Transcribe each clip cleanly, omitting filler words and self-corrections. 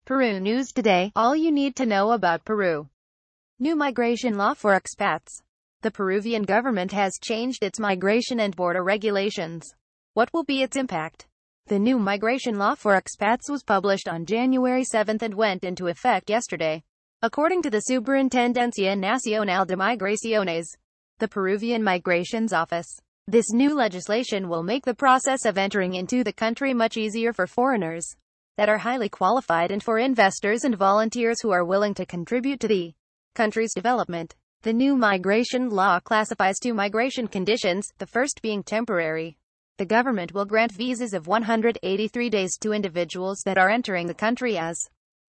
Peru News Today, all you need to know about Peru. New migration law for expats. The Peruvian government has changed its migration and border regulations. What will be its impact? The new migration law for expats was published on January 7 and went into effect yesterday. According to the Superintendencia Nacional de Migraciones, the Peruvian Migrations Office, this new legislation will make the process of entering into the country much easier for foreigners that are highly qualified and for investors and volunteers who are willing to contribute to the country's development. The new migration law classifies two migration conditions, the first being temporary. The government will grant visas of 183 days to individuals that are entering the country as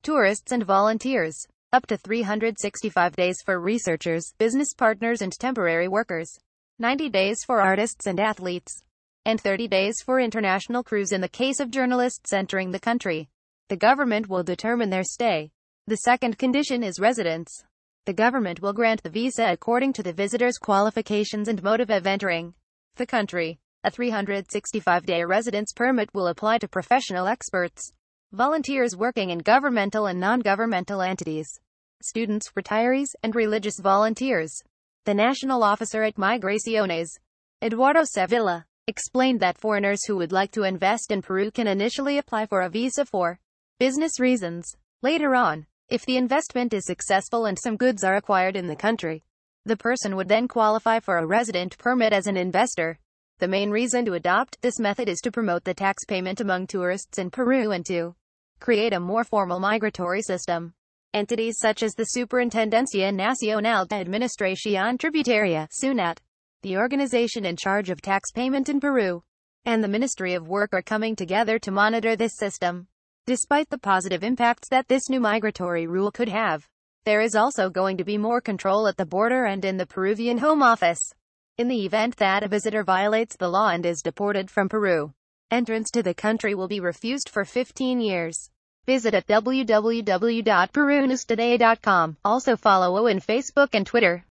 tourists and volunteers, up to 365 days for researchers, business partners and temporary workers, 90 days for artists and athletes, and 30 days for international crews in the case of journalists entering the country. The government will determine their stay. The second condition is residence. The government will grant the visa according to the visitor's qualifications and motive of entering the country. A 365-day residence permit will apply to professional experts, volunteers working in governmental and non-governmental entities, students, retirees, and religious volunteers. The national officer at Migraciones, Eduardo Sevilla, explained that foreigners who would like to invest in Peru can initially apply for a visa for business reasons. Later on, if the investment is successful and some goods are acquired in the country, the person would then qualify for a resident permit as an investor. The main reason to adopt this method is to promote the tax payment among tourists in Peru and to create a more formal migratory system. Entities such as the Superintendencia Nacional de Administración Tributaria, SUNAT, the organization in charge of tax payment in Peru, and the Ministry of Work are coming together to monitor this system. Despite the positive impacts that this new migratory rule could have, there is also going to be more control at the border and in the Peruvian Home Office. In the event that a visitor violates the law and is deported from Peru, entrance to the country will be refused for 15 years. Visit at www.perunewstoday.com. Also follow on Facebook and Twitter.